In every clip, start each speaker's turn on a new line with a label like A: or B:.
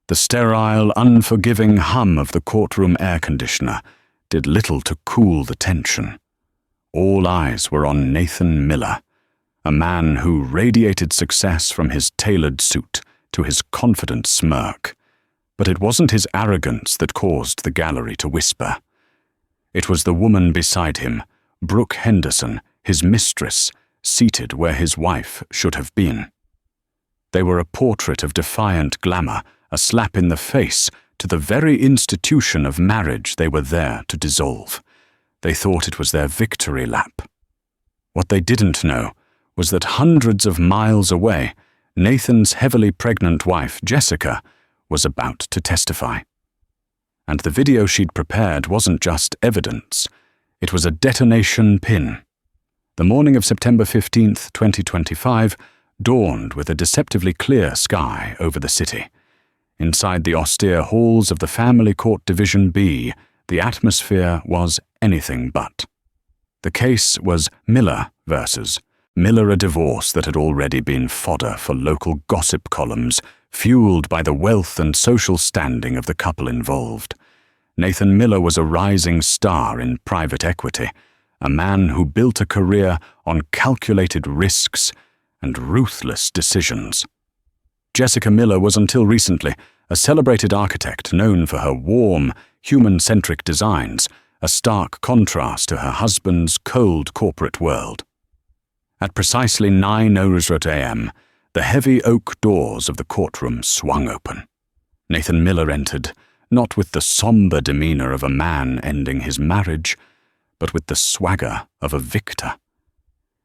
A: The sterile, unforgiving hum of the courtroom air conditioner did little to cool the tension. All eyes were on Nathan Miller, a man who radiated success from his tailored suit to his confident smirk. But it wasn't his arrogance that caused the gallery to whisper. It was the woman beside him, Brooke Henderson, his mistress, seated where his wife should have been. They were a portrait of defiant glamour, a slap in the face to the very institution of marriage they were there to dissolve. They thought it was their victory lap. What they didn't know was that hundreds of miles away, Nathan's heavily pregnant wife, Jessica, was about to testify. And the video she'd prepared wasn't just evidence, it was a detonation pin. The morning of September 15th, 2025, dawned with a deceptively clear sky over the city. Inside the austere halls of the Family Court Division B, the atmosphere was anything but. The case was Miller versus Miller, a divorce that had already been fodder for local gossip columns, fueled by the wealth and social standing of the couple involved. Nathan Miller was a rising star in private equity, a man who built a career on calculated risks and ruthless decisions. Jessica Miller was until recently a celebrated architect known for her warm, human-centric designs, a stark contrast to her husband's cold corporate world. At precisely 9:00 a.m., the heavy oak doors of the courtroom swung open. Nathan Miller entered, not with the somber demeanor of a man ending his marriage, but with the swagger of a victor.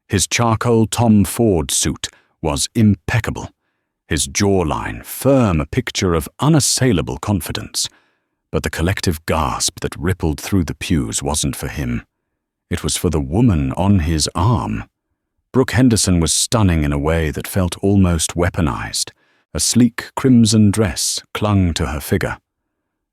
A: His charcoal Tom Ford suit was impeccable, his jawline firm, a picture of unassailable confidence. But the collective gasp that rippled through the pews wasn't for him. It was for the woman on his arm. Brooke Henderson was stunning in a way that felt almost weaponized. A sleek crimson dress clung to her figure.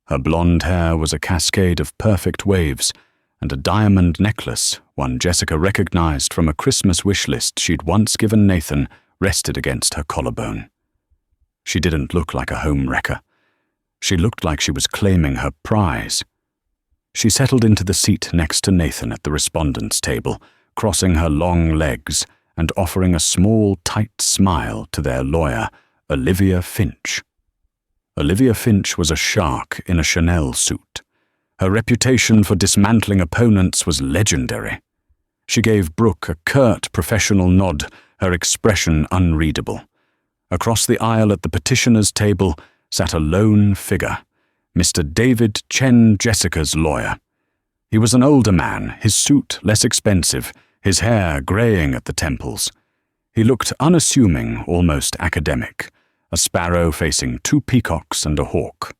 A: Her blonde hair was a cascade of perfect waves, and a diamond necklace, one Jessica recognized from a Christmas wish list she'd once given Nathan, rested against her collarbone. She didn't look like a homewrecker. She looked like she was claiming her prize. She settled into the seat next to Nathan at the respondents' table, crossing her long legs and offering a small, tight smile to their lawyer, Olivia Finch. Olivia Finch was a shark in a Chanel suit. Her reputation for dismantling opponents was legendary. She gave Brooke a curt, professional nod, her expression unreadable. Across the aisle at the petitioner's table sat a lone figure, Mr. David Chen, Jessica's lawyer. He was an older man, his suit less expensive, his hair graying at the temples. He looked unassuming, almost academic, a sparrow facing two peacocks and a hawk.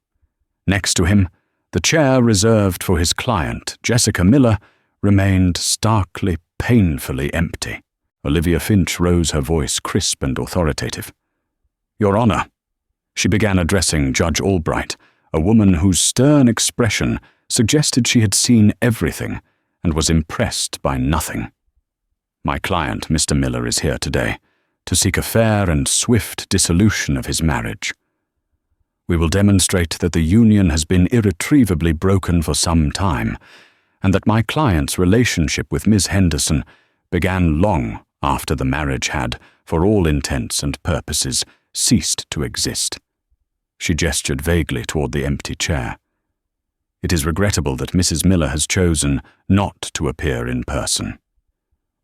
A: Next to him, the chair reserved for his client, Jessica Miller, remained starkly, painfully empty. Olivia Finch rose, her voice crisp and authoritative. "Your Honor," she began, addressing Judge Albright, a woman whose stern expression suggested she had seen everything and was impressed by nothing. "My client, Mr. Miller, is here today to seek a fair and swift dissolution of his marriage. We will demonstrate that the union has been irretrievably broken for some time, and that my client's relationship with Ms. Henderson began long after the marriage had, for all intents and purposes, ceased to exist." She gestured vaguely toward the empty chair. "It is regrettable that Mrs. Miller has chosen not to appear in person.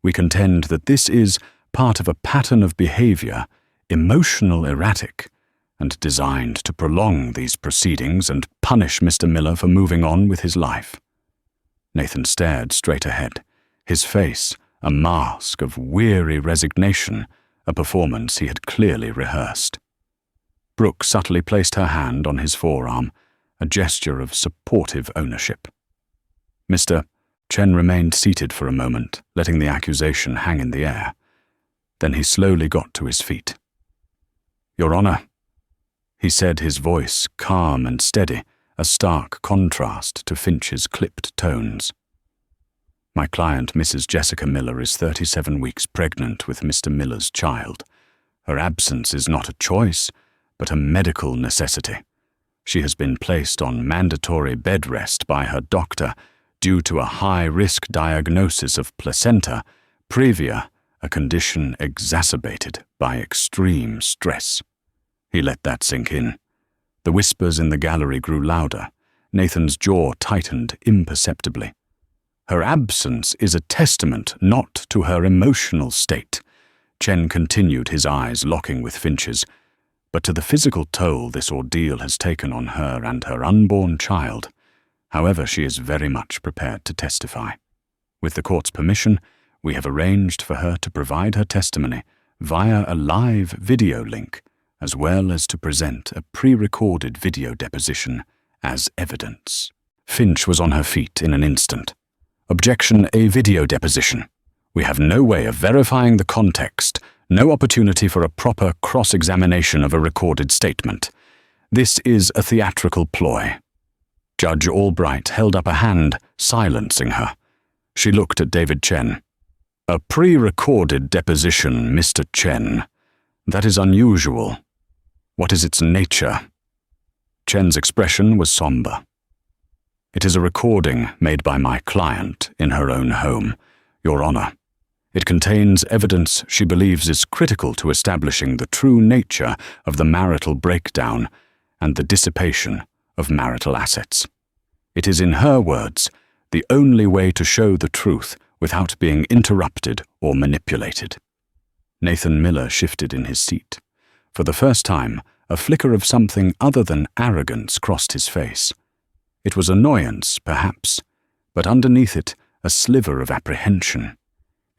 A: We contend that this is part of a pattern of behavior, emotional erratic, and designed to prolong these proceedings and punish Mr. Miller for moving on with his life." Nathan stared straight ahead, his face a mask of weary resignation, a performance he had clearly rehearsed. Brooke subtly placed her hand on his forearm, a gesture of supportive ownership. Mr. Chen remained seated for a moment, letting the accusation hang in the air. Then he slowly got to his feet. "Your Honor," he said, his voice calm and steady, a stark contrast to Finch's clipped tones. "My client, Mrs. Jessica Miller, is 37 weeks pregnant with Mr. Miller's child. Her absence is not a choice, but a medical necessity. She has been placed on mandatory bed rest by her doctor due to a high-risk diagnosis of placenta previa, a condition exacerbated by extreme stress. He let that sink in. The whispers in the gallery grew louder. Nathan's jaw tightened imperceptibly. Her absence is a testament not to her emotional state. Chen continued, his eyes locking with Finch's, but to the physical toll this ordeal has taken on her and her unborn child. However, she is very much prepared to testify. With the court's permission, we have arranged for her to provide her testimony via a live video link, as well as to present a pre-recorded video deposition as evidence. Finch was on her feet in an instant. Objection, a video deposition. We have no way of verifying the context, no opportunity for a proper cross-examination of a recorded statement. This is a theatrical ploy. Judge Albright held up a hand, silencing her. She looked at David Chen. A pre-recorded deposition, Mr. Chen. That is unusual. What is its nature? Chen's expression was somber. It is a recording made by my client in her own home, Your Honor. It contains evidence she believes is critical to establishing the true nature of the marital breakdown and the dissipation of marital assets. It is, in her words, the only way to show the truth without being interrupted or manipulated. Nathan Miller shifted in his seat. For the first time, a flicker of something other than arrogance crossed his face. It was annoyance, perhaps, but underneath it, a sliver of apprehension.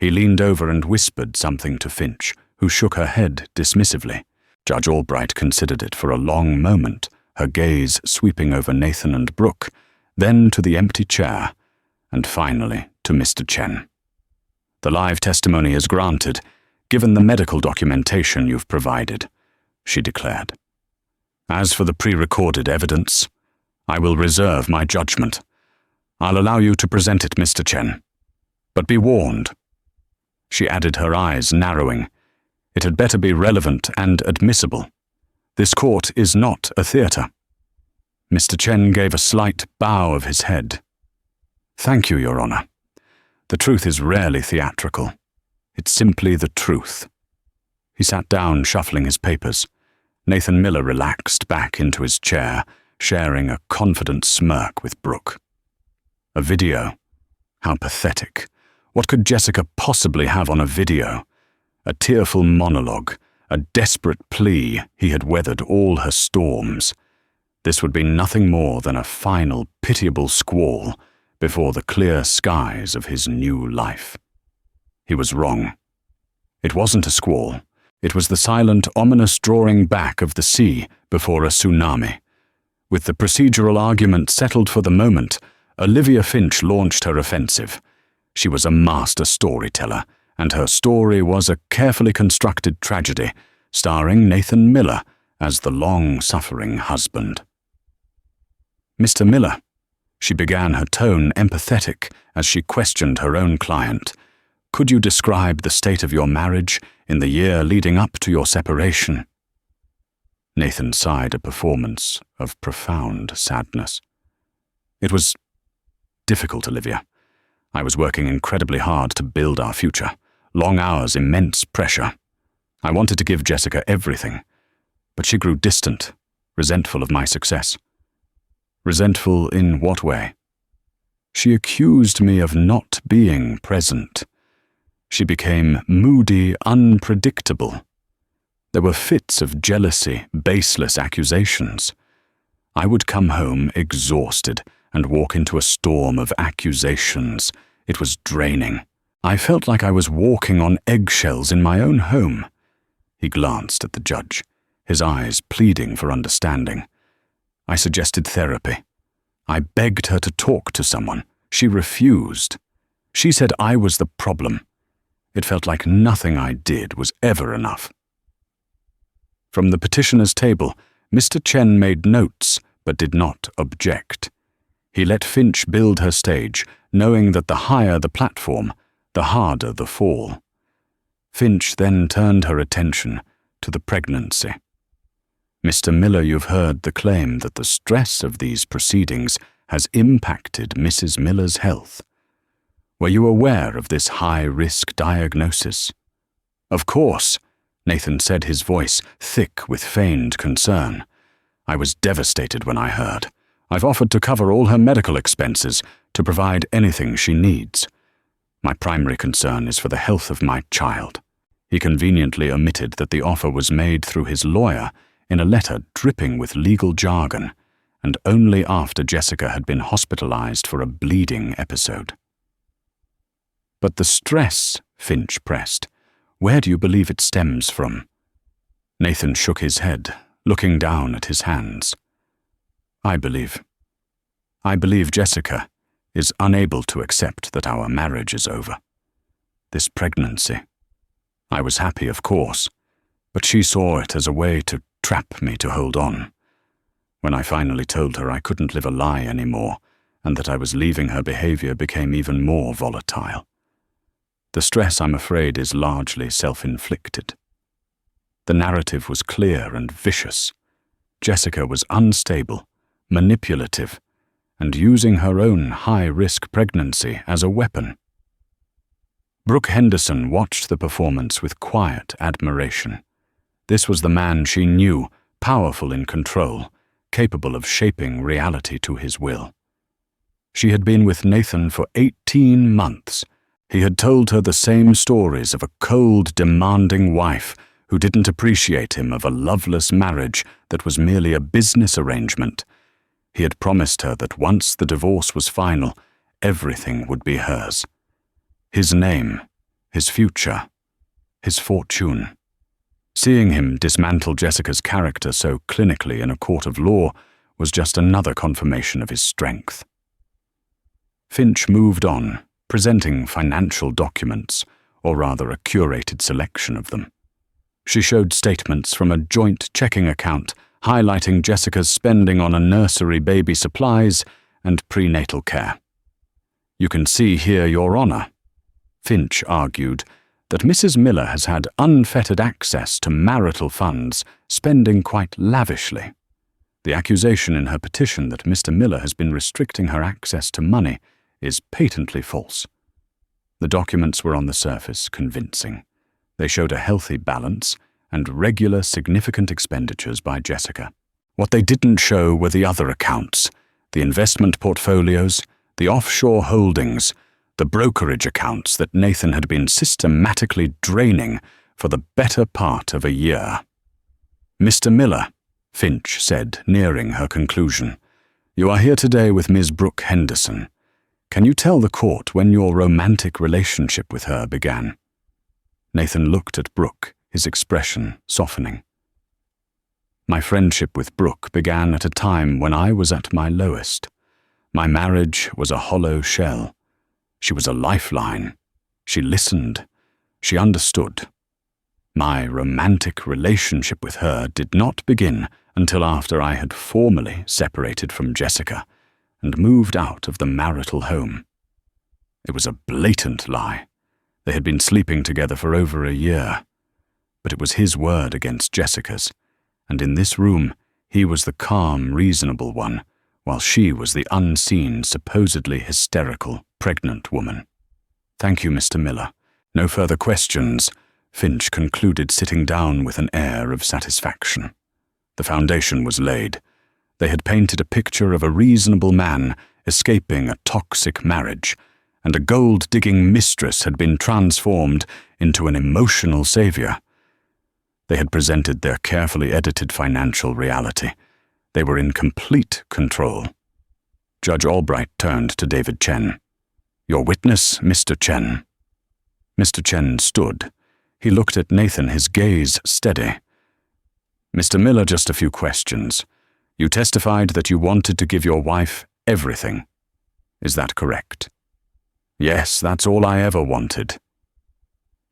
A: He leaned over and whispered something to Finch, who shook her head dismissively. Judge Albright considered it for a long moment, her gaze sweeping over Nathan and Brooke, then to the empty chair, and finally to Mr. Chen. The live testimony is granted, given the medical documentation you've provided, she declared. As for the pre-recorded evidence, I will reserve my judgment. I'll allow you to present it, Mr. Chen. But be warned. She added, her eyes narrowing. It had better be relevant and admissible. This court is not a theatre. Mr. Chen gave a slight bow of his head. Thank you, Your Honor. The truth is rarely theatrical. It's simply the truth. He sat down, shuffling his papers. Nathan Miller relaxed back into his chair, sharing a confident smirk with Brooke. A video? How pathetic. What could Jessica possibly have on a video? A tearful monologue, a desperate plea he had weathered all her storms. This would be nothing more than a final pitiable squall before the clear skies of his new life. He was wrong. It wasn't a squall. It was the silent, ominous drawing back of the sea before a tsunami. With the procedural argument settled for the moment, Olivia Finch launched her offensive. She was a master storyteller, and her story was a carefully constructed tragedy, starring Nathan Miller as the long-suffering husband. Mr. Miller, she began, her tone empathetic as she questioned her own client. Could you describe the state of your marriage in the year leading up to your separation? Nathan sighed, a performance of profound sadness. It was difficult, Olivia. I was working incredibly hard to build our future. Long hours, immense pressure. I wanted to give Jessica everything, but she grew distant, resentful of my success. Resentful in what way? She accused me of not being present. She became moody, unpredictable. There were fits of jealousy, baseless accusations. I would come home exhausted and walk into a storm of accusations. It was draining. I felt like I was walking on eggshells in my own home. He glanced at the judge, his eyes pleading for understanding. I suggested therapy. I begged her to talk to someone. She refused. She said I was the problem. It felt like nothing I did was ever enough. From the petitioner's table, Mr. Chen made notes but did not object. He let Finch build her stage, knowing that the higher the platform, the harder the fall. Finch then turned her attention to the pregnancy. Mr. Miller, you've heard the claim that the stress of these proceedings has impacted Mrs. Miller's health. Were you aware of this high-risk diagnosis? Of course, Nathan said, his voice thick with feigned concern. I was devastated when I heard. I've offered to cover all her medical expenses, to provide anything she needs. My primary concern is for the health of my child. He conveniently omitted that the offer was made through his lawyer in a letter dripping with legal jargon, and only after Jessica had been hospitalized for a bleeding episode. But the stress, Finch pressed, where do you believe it stems from? Nathan shook his head, looking down at his hands. I believe Jessica is unable to accept that our marriage is over. This pregnancy. I was happy, of course, but she saw it as a way to trap me to hold on. When I finally told her I couldn't live a lie anymore, and that I was leaving, her behavior became even more volatile. The stress, I'm afraid, is largely self-inflicted. The narrative was clear and vicious. Jessica was unstable, manipulative, and using her own high-risk pregnancy as a weapon. Brooke Henderson watched the performance with quiet admiration. This was the man she knew, powerful in control, capable of shaping reality to his will. She had been with Nathan for 18 months. He had told her the same stories of a cold, demanding wife who didn't appreciate him, of a loveless marriage that was merely a business arrangement. He had promised her that once the divorce was final, everything would be hers. His name, his future, his fortune. Seeing him dismantle Jessica's character so clinically in a court of law was just another confirmation of his strength. Finch moved on, presenting financial documents, or rather a curated selection of them. She showed statements from a joint checking account highlighting Jessica's spending on a nursery, baby supplies, and prenatal care. You can see here, Your Honor, Finch argued, that Mrs. Miller has had unfettered access to marital funds, spending quite lavishly. The accusation in her petition that Mr. Miller has been restricting her access to money is patently false. The documents were on the surface convincing. They showed a healthy balance and regular significant expenditures by Jessica. What they didn't show were the other accounts, the investment portfolios, the offshore holdings, the brokerage accounts that Nathan had been systematically draining for the better part of a year. Mr. Miller, Finch said, nearing her conclusion, you are here today with Ms. Brooke Henderson. Can you tell the court when your romantic relationship with her began? Nathan looked at Brooke, his expression softening. My friendship with Brooke began at a time when I was at my lowest. My marriage was a hollow shell. She was a lifeline. She listened. She understood. My romantic relationship with her did not begin until after I had formally separated from Jessica and moved out of the marital home. It was a blatant lie. They had been sleeping together for over a year. But it was his word against Jessica's, and in this room he was the calm, reasonable one, while she was the unseen, supposedly hysterical, pregnant woman. Thank you, Mr. Miller. No further questions, Finch concluded, sitting down with an air of satisfaction. The foundation was laid. They had painted a picture of a reasonable man escaping a toxic marriage, and a gold-digging mistress had been transformed into an emotional savior. They had presented their carefully edited financial reality. They were in complete control. Judge Albright turned to David Chen. Your witness, Mr. Chen. Mr. Chen stood. He looked at Nathan, his gaze steady. Mr. Miller, just a few questions. You testified that you wanted to give your wife everything. Is that correct? Yes, that's all I ever wanted.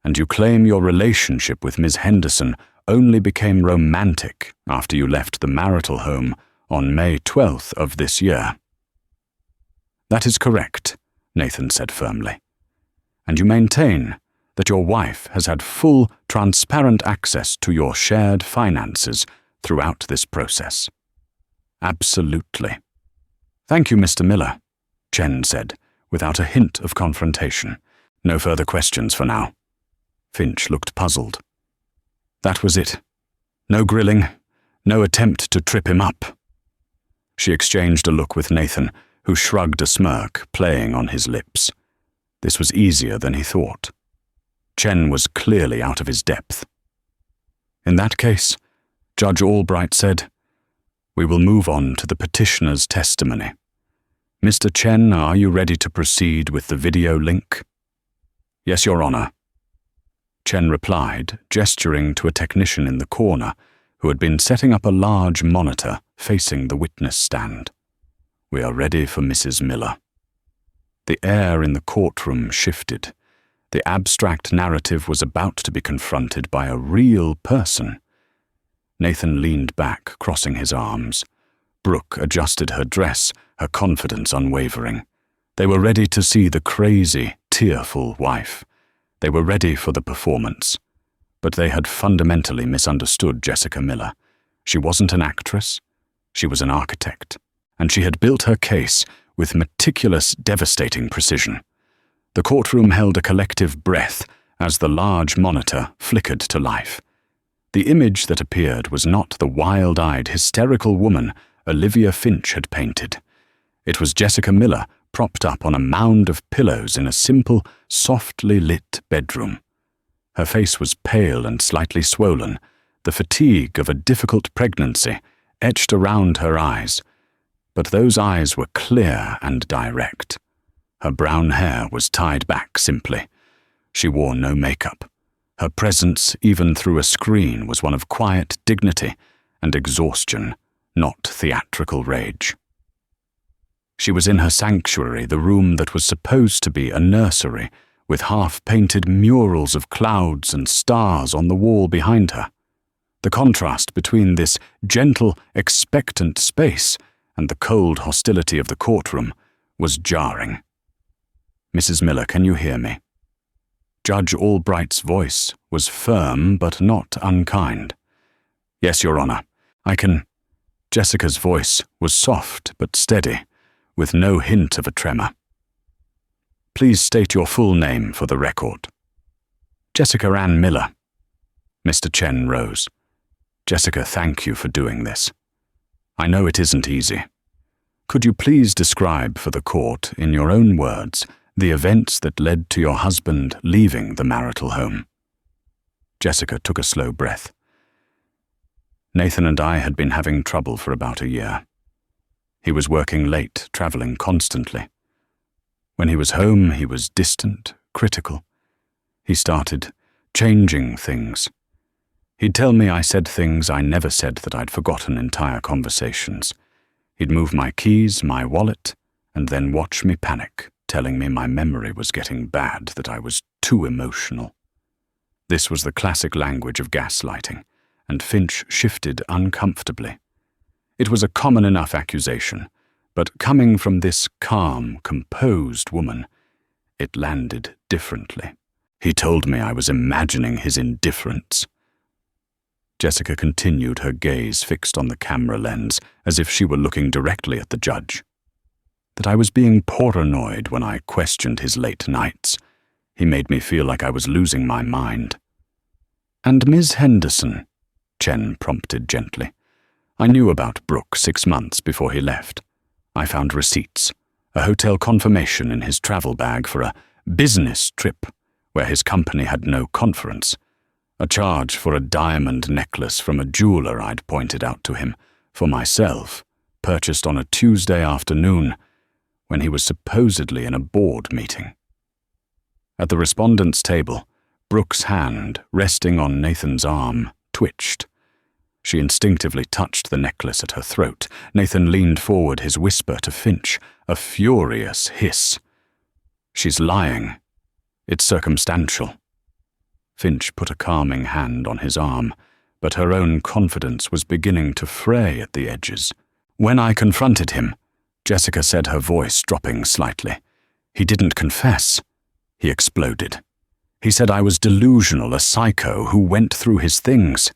A: And you claim your relationship with Ms. Henderson only became romantic after you left the marital home on May 12th of this year. That is correct, Nathan said firmly. And you maintain that your wife has had full, transparent access to your shared finances throughout this process. Absolutely. Thank you, Mr. Miller, Chen said, without a hint of confrontation. No further questions for now. Finch looked puzzled. That was it. No grilling, no attempt to trip him up. She exchanged a look with Nathan, who shrugged a smirk playing on his lips. This was easier than he thought. Chen was clearly out of his depth. In that case, Judge Albright said, we will move on to the petitioner's testimony. Mr. Chen, are you ready to proceed with the video link? Yes, Your Honor. Chen replied, gesturing to a technician in the corner who had been setting up a large monitor facing the witness stand. We are ready for Mrs. Miller. The air in the courtroom shifted. The abstract narrative was about to be confronted by a real person. Nathan leaned back, crossing his arms. Brooke adjusted her dress, her confidence unwavering. They were ready to see the crazy, tearful wife. They were ready for the performance. But they had fundamentally misunderstood Jessica Miller. She wasn't an actress. She was an architect. And she had built her case with meticulous, devastating precision. The courtroom held a collective breath as the large monitor flickered to life. The image that appeared was not the wild-eyed, hysterical woman Olivia Finch had painted. It was Jessica Miller propped up on a mound of pillows in a simple, softly lit bedroom. Her face was pale and slightly swollen, the fatigue of a difficult pregnancy etched around her eyes. But those eyes were clear and direct. Her brown hair was tied back simply. She wore no makeup. Her presence, even through a screen, was one of quiet dignity and exhaustion, not theatrical rage. She was in her sanctuary, the room that was supposed to be a nursery, with half-painted murals of clouds and stars on the wall behind her. The contrast between this gentle, expectant space and the cold hostility of the courtroom was jarring. Mrs. Miller, can you hear me? Judge Albright's voice was firm but not unkind. Yes, Your Honor, I can. Jessica's voice was soft but steady, with no hint of a tremor. Please state your full name for the record. Jessica Ann Miller. Mr. Chen rose. Jessica, thank you for doing this. I know it isn't easy. Could you please describe for the court, in your own words, the events that led to your husband leaving the marital home? Jessica took a slow breath. Nathan and I had been having trouble for about a year. He was working late, traveling constantly. When he was home, he was distant, critical. He started changing things. He'd tell me I said things I never said, that I'd forgotten entire conversations. He'd move my keys, my wallet, and then watch me panic, telling me my memory was getting bad, that I was too emotional. This was the classic language of gaslighting, and Finch shifted uncomfortably. It was a common enough accusation, but coming from this calm, composed woman, it landed differently. He told me I was imagining his indifference. Jessica continued, her gaze fixed on the camera lens, as if she were looking directly at the judge. That I was being paranoid when I questioned his late nights. He made me feel like I was losing my mind. And Ms. Henderson, Chen prompted gently. I knew about Brooke 6 months before he left. I found receipts, a hotel confirmation in his travel bag for a business trip where his company had no conference, a charge for a diamond necklace from a jeweler I'd pointed out to him, for myself, purchased on a Tuesday afternoon when he was supposedly in a board meeting. At the respondent's table, Brooke's hand, resting on Nathan's arm, twitched. She instinctively touched the necklace at her throat. Nathan leaned forward, his whisper to Finch, a furious hiss. She's lying. It's circumstantial. Finch put a calming hand on his arm, but her own confidence was beginning to fray at the edges. When I confronted him, Jessica said, her voice dropping slightly, he didn't confess. He exploded. He said I was delusional, a psycho who went through his things.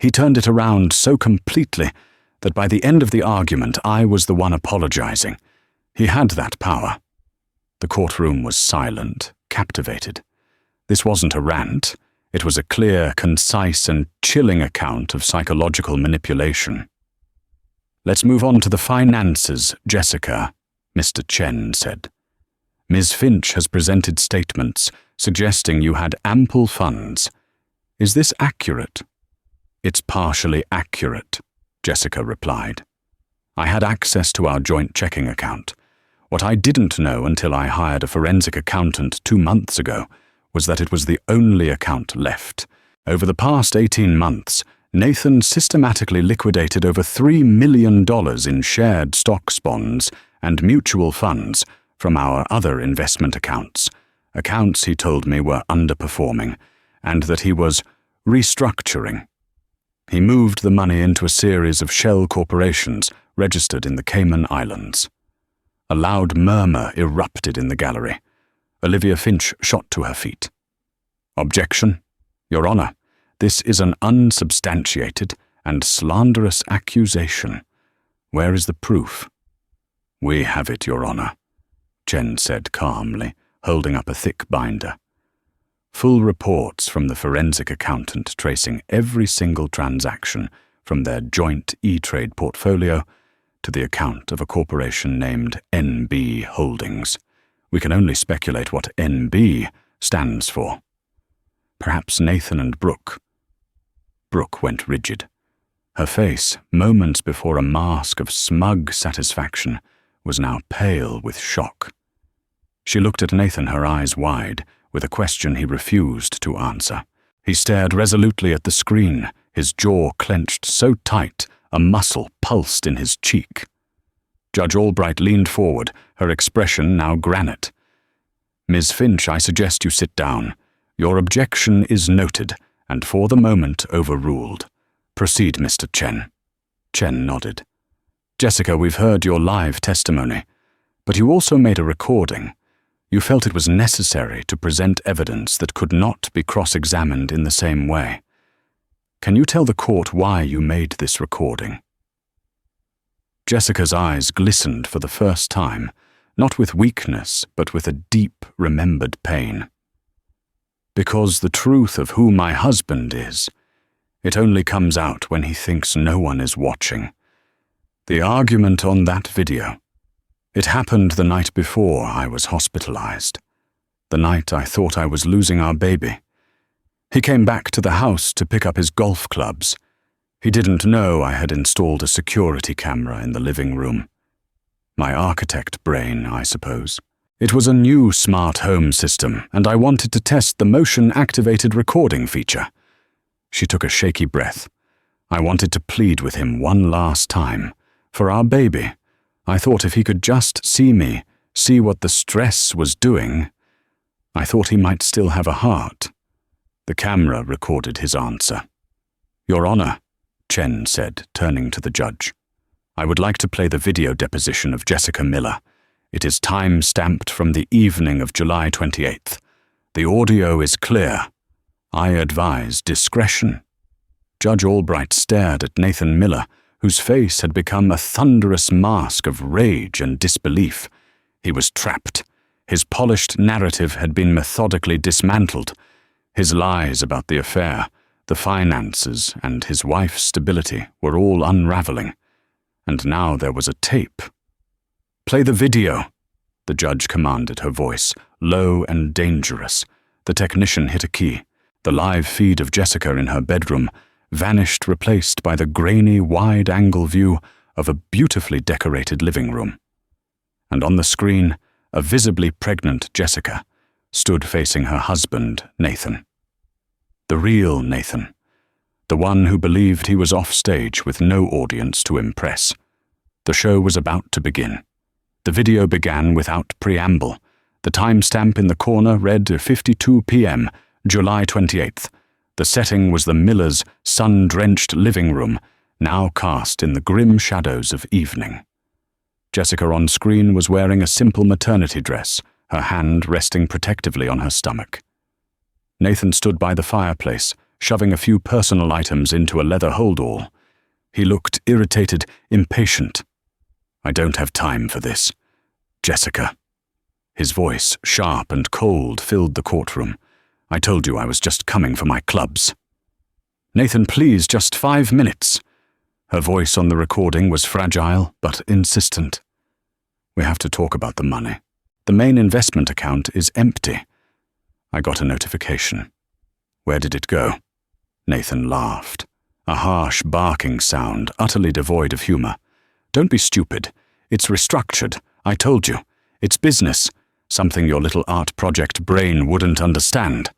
A: He turned it around so completely that by the end of the argument I was the one apologizing. He had that power. The courtroom was silent, captivated. This wasn't a rant. It was a clear, concise, and chilling account of psychological manipulation. "Let's move on to the finances, Jessica," Mr. Chen said. "Ms. Finch has presented statements suggesting you had ample funds. Is this accurate?" "It's partially accurate," Jessica replied. "I had access to our joint checking account. What I didn't know until I hired a forensic accountant 2 months ago was that it was the only account left. Over the past 18 months, Nathan systematically liquidated over $3 million in shared stocks, bonds, and mutual funds from our other investment accounts he told me were underperforming, and that he was restructuring. He moved the money into a series of shell corporations registered in the Cayman Islands." A loud murmur erupted in the gallery. Olivia Finch shot to her feet. "Objection. Your Honor, this is an unsubstantiated and slanderous accusation. Where is the proof?" "We have it, Your Honor," Chen said calmly, holding up a thick binder. Full reports from the forensic accountant tracing every single transaction from their joint E-Trade portfolio to the account of a corporation named NB Holdings. We can only speculate what NB stands for. Perhaps Nathan and Brooke. Brooke went rigid. Her face, moments before a mask of smug satisfaction, was now pale with shock. She looked at Nathan, her eyes wide, with a question he refused to answer. He stared resolutely at the screen, his jaw clenched so tight a muscle pulsed in his cheek. Judge Albright leaned forward, her expression now granite. "Ms. Finch, I suggest you sit down. Your objection is noted, and for the moment overruled. Proceed, Mr. Chen." Chen nodded. "Jessica, we've heard your live testimony, but you also made a recording. You felt it was necessary to present evidence that could not be cross-examined in the same way. Can you tell the court why you made this recording?" Jessica's eyes glistened for the first time, not with weakness, but with a deep, remembered pain. "Because the truth of who my husband is, it only comes out when he thinks no one is watching. The argument on that video, it happened the night before I was hospitalized, the night I thought I was losing our baby. He came back to the house to pick up his golf clubs. He didn't know I had installed a security camera in the living room. My architect brain, I suppose. It was a new smart home system, and I wanted to test the motion-activated recording feature." She took a shaky breath. "I wanted to plead with him one last time. For our baby. I thought if he could just see me, see what the stress was doing, I thought he might still have a heart." The camera recorded his answer. "Your Honor," Chen said, turning to the judge, "I would like to play the video deposition of Jessica Miller. It is time-stamped from the evening of July 28th. The audio is clear. I advise discretion." Judge Albright stared at Nathan Miller, whose face had become a thunderous mask of rage and disbelief. He was trapped. His polished narrative had been methodically dismantled. His lies about the affair, the finances, and his wife's stability were all unraveling. And now there was a tape. "Play the video," the judge commanded, her voice low and dangerous. The technician hit a key. The live feed of Jessica in her bedroom vanished, replaced by the grainy, wide-angle view of a beautifully decorated living room. And on the screen, a visibly pregnant Jessica stood facing her husband, Nathan. The real Nathan. The one who believed he was off stage with no audience to impress. The show was about to begin. The video began without preamble. The timestamp in the corner read 52 p.m., July 28th. The setting was the Millers' sun-drenched living room, now cast in the grim shadows of evening. Jessica on screen was wearing a simple maternity dress, her hand resting protectively on her stomach. Nathan stood by the fireplace, shoving a few personal items into a leather holdall. He looked irritated, impatient. "I don't have time for this. Jessica." His voice, sharp and cold, filled the courtroom. "I told you I was just coming for my clubs." "Nathan, please, just 5 minutes." Her voice on the recording was fragile but insistent. "We have to talk about the money. The main investment account is empty." I got a notification. "Where did it go?" Nathan laughed. A harsh, barking sound, utterly devoid of humor. "Don't be stupid. It's restructured. I told you. It's business. Something your little art project brain wouldn't understand.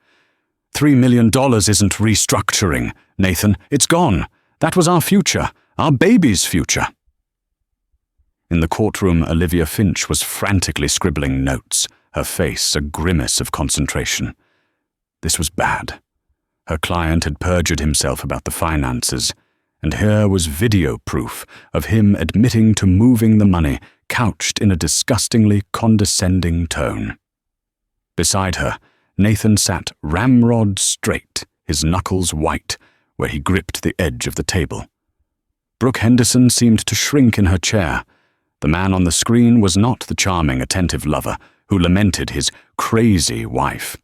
A: $3 million isn't restructuring, Nathan. It's gone. That was our future. Our baby's future." In the courtroom, Olivia Finch was frantically scribbling notes, her face a grimace of concentration. This was bad. Her client had perjured himself about the finances, and here was video proof of him admitting to moving the money, couched in a disgustingly condescending tone. Beside her, Nathan sat ramrod straight, his knuckles white, where he gripped the edge of the table. Brooke Henderson seemed to shrink in her chair. The man on the screen was not the charming, attentive lover who lamented his crazy wife.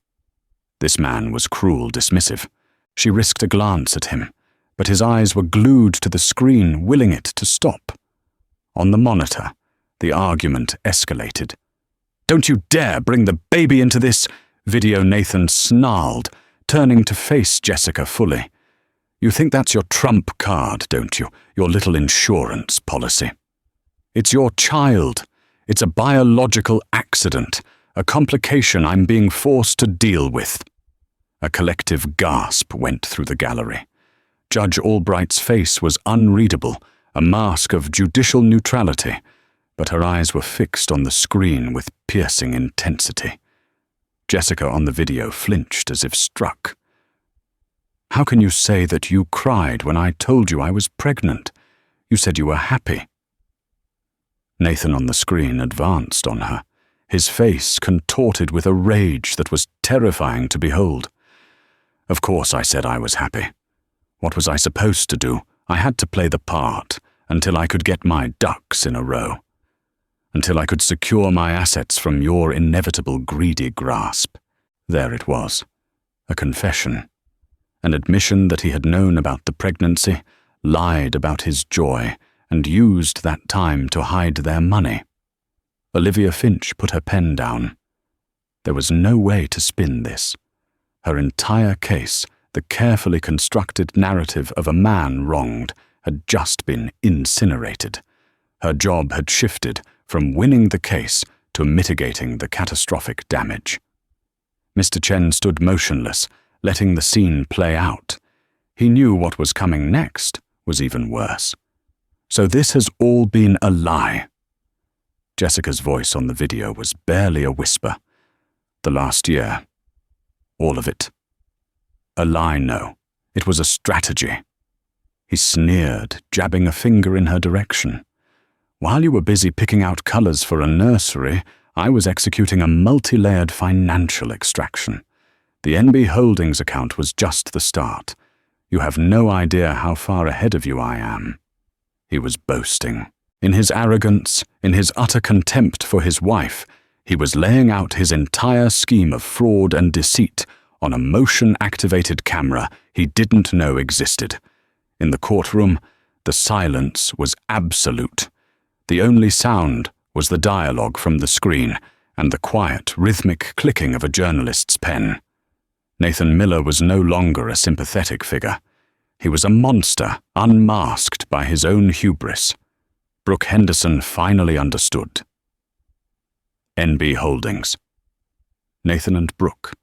A: This man was cruel, dismissive. She risked a glance at him, but his eyes were glued to the screen, willing it to stop. On the monitor, the argument escalated. "Don't you dare bring the baby into this!" Video Nathan snarled, turning to face Jessica fully. "You think that's your trump card, don't you? Your little insurance policy. It's your child. It's a biological accident, a complication I'm being forced to deal with." A collective gasp went through the gallery. Judge Albright's face was unreadable, a mask of judicial neutrality, but her eyes were fixed on the screen with piercing intensity. Jessica on the video flinched as if struck. "How can you say that you cried when I told you I was pregnant? You said you were happy." Nathan on the screen advanced on her, his face contorted with a rage that was terrifying to behold. "Of course I said I was happy. What was I supposed to do? I had to play the part until I could get my ducks in a row. Until I could secure my assets from your inevitable greedy grasp." There it was, a confession. An admission that he had known about the pregnancy, lied about his joy, and used that time to hide their money. Olivia Finch put her pen down. There was no way to spin this. Her entire case, the carefully constructed narrative of a man wronged, had just been incinerated. Her job had shifted from winning the case to mitigating the catastrophic damage. Mr. Chen stood motionless, letting the scene play out. He knew what was coming next was even worse. "So this has all been a lie." Jessica's voice on the video was barely a whisper. "The last year. All of it." "A lie, no. It was a strategy." He sneered, jabbing a finger in her direction. "While you were busy picking out colors for a nursery, I was executing a multi-layered financial extraction. The NB Holdings account was just the start. You have no idea how far ahead of you I am." He was boasting. In his arrogance, in his utter contempt for his wife, he was laying out his entire scheme of fraud and deceit on a motion-activated camera he didn't know existed. In the courtroom, the silence was absolute. The only sound was the dialogue from the screen and the quiet, rhythmic clicking of a journalist's pen. Nathan Miller was no longer a sympathetic figure. He was a monster, unmasked by his own hubris. Brooke Henderson finally understood. NB Holdings. Nathan and Brooke.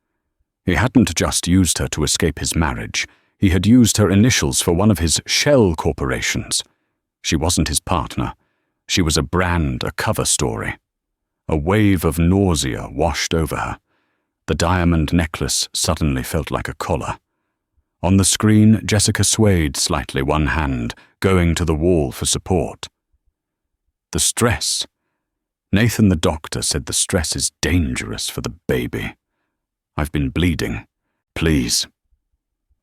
A: He hadn't just used her to escape his marriage. He had used her initials for one of his shell corporations. She wasn't his partner. She was a brand, a cover story. A wave of nausea washed over her. The diamond necklace suddenly felt like a collar. On the screen, Jessica swayed slightly one hand, going to the wall for support. The stress. Nathan the doctor said the stress is dangerous for the baby. I've been bleeding. Please.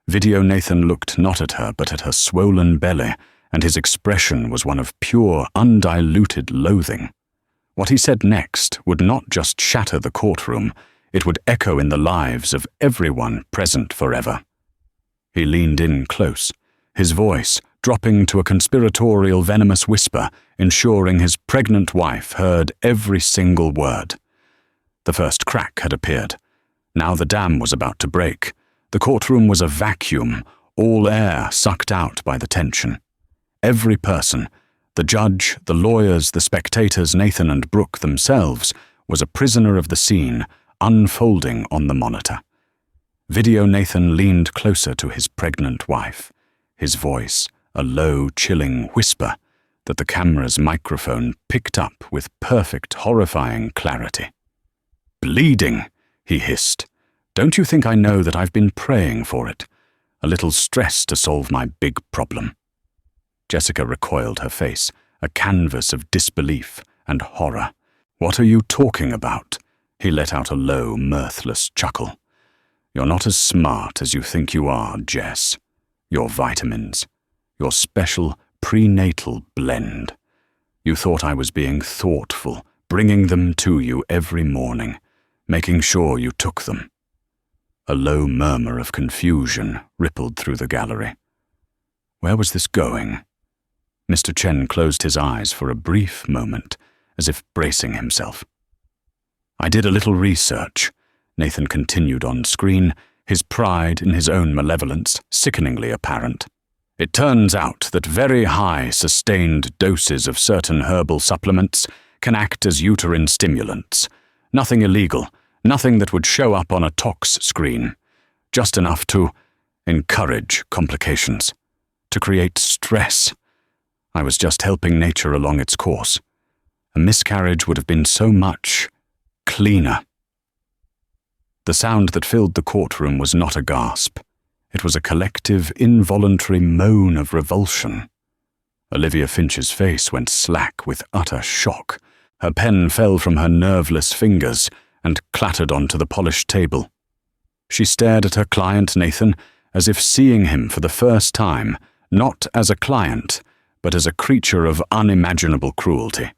A: Video Nathan looked not at her but at her swollen belly, and his expression was one of pure, undiluted loathing. What he said next would not just shatter the courtroom, it would echo in the lives of everyone present forever. He leaned in close, his voice dropping to a conspiratorial venomous whisper, ensuring his pregnant wife heard every single word. The first crack had appeared. Now the dam was about to break. The courtroom was a vacuum, all air sucked out by the tension. Every person, the judge, the lawyers, the spectators, Nathan and Brooke themselves, was a prisoner of the scene, unfolding on the monitor. Video Nathan leaned closer to his pregnant wife, his voice a low, chilling whisper that the camera's microphone picked up with perfect, horrifying clarity. "Bleeding," he hissed. "Don't you think I know that I've been praying for it? A little stress to solve my big problem." Jessica recoiled, her face a canvas of disbelief and horror. "What are you talking about?" He let out a low, mirthless chuckle. "You're not as smart as you think you are, Jess. Your vitamins, your special prenatal blend. You thought I was being thoughtful, bringing them to you every morning, making sure you took them." A low murmur of confusion rippled through the gallery. Where was this going? Mr. Chen closed his eyes for a brief moment, as if bracing himself. "I did a little research," Nathan continued on screen, his pride in his own malevolence sickeningly apparent. "It turns out that very high, sustained doses of certain herbal supplements can act as uterine stimulants. Nothing illegal, nothing that would show up on a tox screen. Just enough to encourage complications, to create stress. I was just helping nature along its course. A miscarriage would have been so much cleaner." The sound that filled the courtroom was not a gasp. It was a collective, involuntary moan of revulsion. Olivia Finch's face went slack with utter shock. Her pen fell from her nerveless fingers and clattered onto the polished table. She stared at her client, Nathan, as if seeing him for the first time, not as a client, but as a creature of unimaginable cruelty.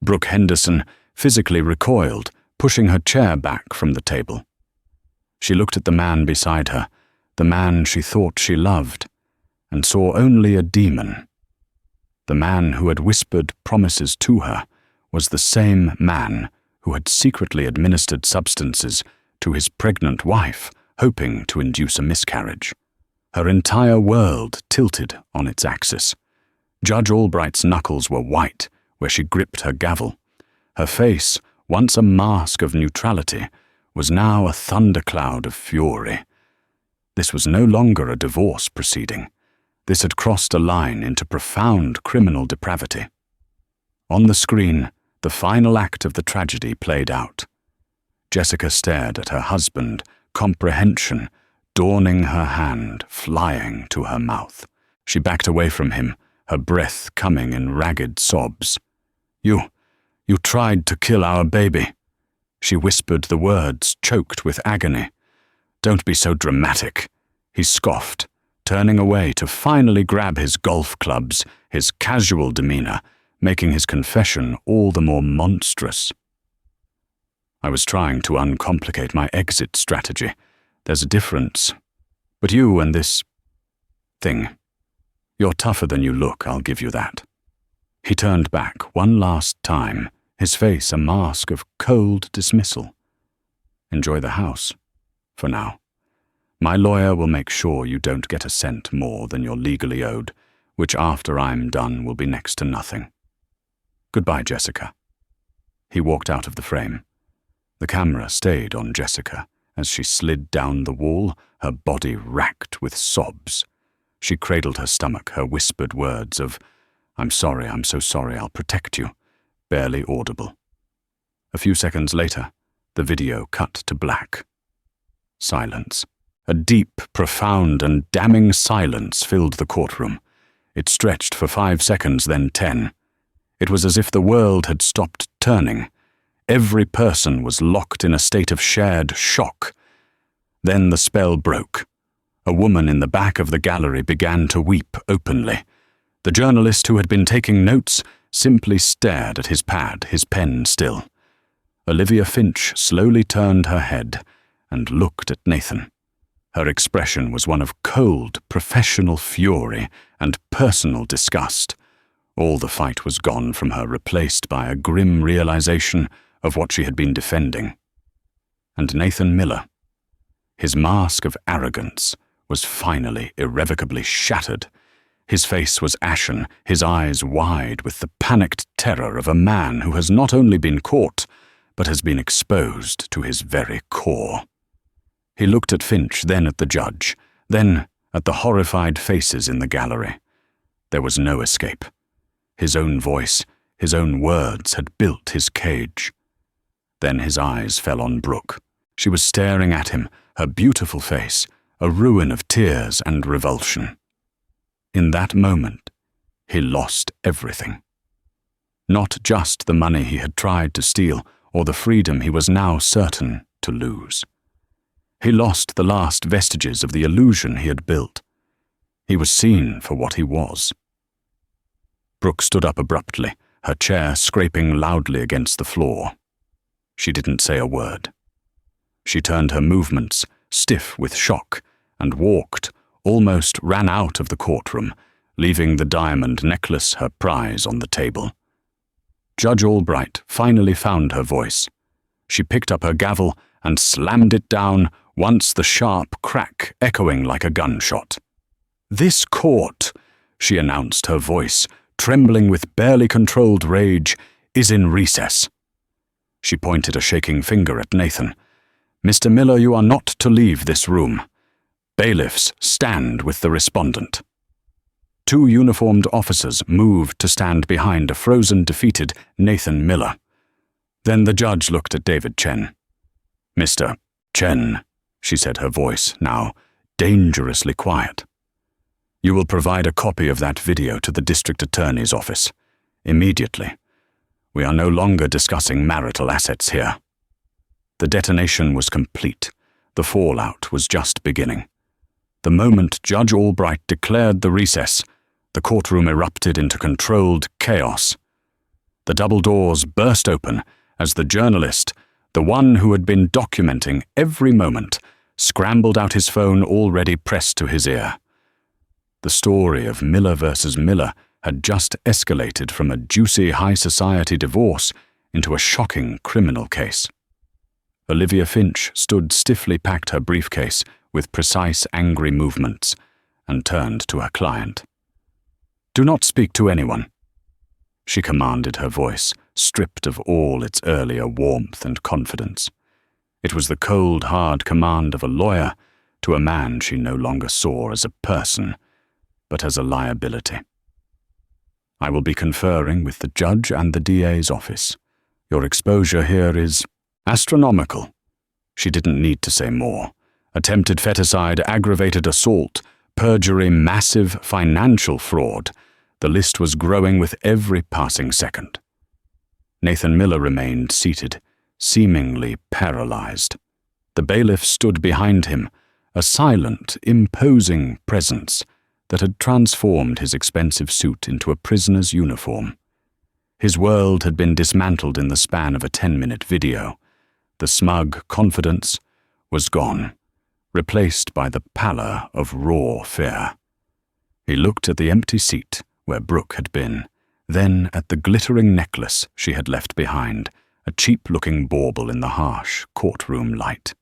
A: Brooke Henderson physically recoiled, pushing her chair back from the table. She looked at the man beside her, the man she thought she loved, and saw only a demon. The man who had whispered promises to her was the same man who had secretly administered substances to his pregnant wife, hoping to induce a miscarriage. Her entire world tilted on its axis. Judge Albright's knuckles were white where she gripped her gavel. Her face, once a mask of neutrality, was now a thundercloud of fury. This was no longer a divorce proceeding. This had crossed a line into profound criminal depravity. On the screen, the final act of the tragedy played out. Jessica stared at her husband, comprehension dawning her hand, flying to her mouth. She backed away from him, her breath coming in ragged sobs. You tried to kill our baby." She whispered the words, choked with agony. "Don't be so dramatic," he scoffed, turning away to finally grab his golf clubs, his casual demeanor, making his confession all the more monstrous. "I was trying to uncomplicate my exit strategy. There's a difference. But you and this thing, you're tougher than you look, I'll give you that." He turned back one last time, his face a mask of cold dismissal. "Enjoy the house, for now. My lawyer will make sure you don't get a cent more than you're legally owed, which after I'm done will be next to nothing. Goodbye, Jessica." He walked out of the frame. The camera stayed on Jessica as she slid down the wall, her body racked with sobs. She cradled her stomach, her whispered words of, "I'm sorry, I'm so sorry, I'll protect you," barely audible. A few seconds later, the video cut to black. Silence. A deep, profound, and damning silence filled the courtroom. It stretched for 5 seconds, then 10. It was as if the world had stopped turning. Every person was locked in a state of shared shock. Then the spell broke. A woman in the back of the gallery began to weep openly. The journalist who had been taking notes simply stared at his pad, his pen still. Olivia Finch slowly turned her head and looked at Nathan. Her expression was one of cold, professional fury and personal disgust. All the fight was gone from her, replaced by a grim realization of what she had been defending. And Nathan Miller, his mask of arrogance, was finally irrevocably shattered. His face was ashen, his eyes wide with the panicked terror of a man who has not only been caught, but has been exposed to his very core. He looked at Finch, then at the judge, then at the horrified faces in the gallery. There was no escape. His own voice, his own words had built his cage. Then his eyes fell on Brooke. She was staring at him, her beautiful face, a ruin of tears and revulsion. In that moment, he lost everything. Not just the money he had tried to steal, or the freedom he was now certain to lose. He lost the last vestiges of the illusion he had built. He was seen for what he was. Brooke stood up abruptly, her chair scraping loudly against the floor. She didn't say a word. She turned her movements, stiff with shock, and walked, almost ran out of the courtroom, leaving the diamond necklace, her prize, on the table. Judge Albright finally found her voice. She picked up her gavel and slammed it down, once the sharp crack echoing like a gunshot. "This court," she announced, her voice trembling with barely controlled rage, "is in recess." She pointed a shaking finger at Nathan. "Mr. Miller, you are not to leave this room. Bailiffs, stand with the respondent." Two uniformed officers moved to stand behind a frozen, defeated Nathan Miller. Then the judge looked at David Chen. "Mr. Chen," she said, her voice now dangerously quiet. "You will provide a copy of that video to the district attorney's office. Immediately. We are no longer discussing marital assets here." The detonation was complete. The fallout was just beginning. The moment Judge Albright declared the recess, the courtroom erupted into controlled chaos. The double doors burst open as the journalist, the one who had been documenting every moment, scrambled out his phone already pressed to his ear. The story of Miller versus Miller had just escalated from a juicy high society divorce into a shocking criminal case. Olivia Finch stood stiffly, packed her briefcase with precise, angry movements, and turned to her client. "Do not speak to anyone," she commanded, her voice stripped of all its earlier warmth and confidence. It was the cold, hard command of a lawyer to a man she no longer saw as a person, but as a liability. "I will be conferring with the judge and the DA's office. Your exposure here is astronomical." She didn't need to say more. Attempted feticide, aggravated assault, perjury, massive financial fraud. The list was growing with every passing second. Nathan Miller remained seated, seemingly paralyzed. The bailiff stood behind him, a silent, imposing presence that had transformed his expensive suit into a prisoner's uniform. His world had been dismantled in the span of a 10-minute video. The smug confidence was gone, replaced by the pallor of raw fear. He looked at the empty seat where Brooke had been, then at the glittering necklace she had left behind, a cheap-looking bauble in the harsh courtroom light.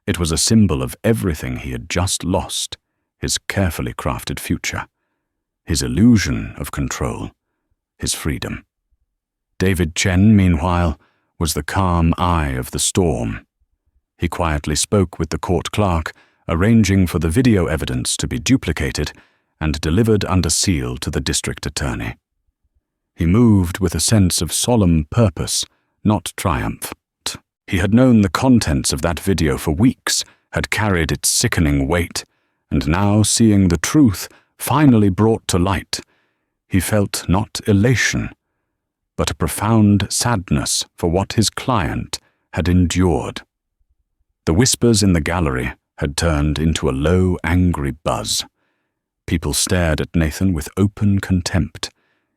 A: It was a symbol of everything he had just lost, his carefully crafted future, his illusion of control, his freedom. David Chen, meanwhile, was the calm eye of the storm. He quietly spoke with the court clerk, arranging for the video evidence to be duplicated and delivered under seal to the district attorney. He moved with a sense of solemn purpose, not triumph. He had known the contents of that video for weeks, had carried its sickening weight, and now, seeing the truth finally brought to light, he felt not elation, but a profound sadness for what his client had endured. The whispers in the gallery had turned into a low, angry buzz. People stared at Nathan with open contempt.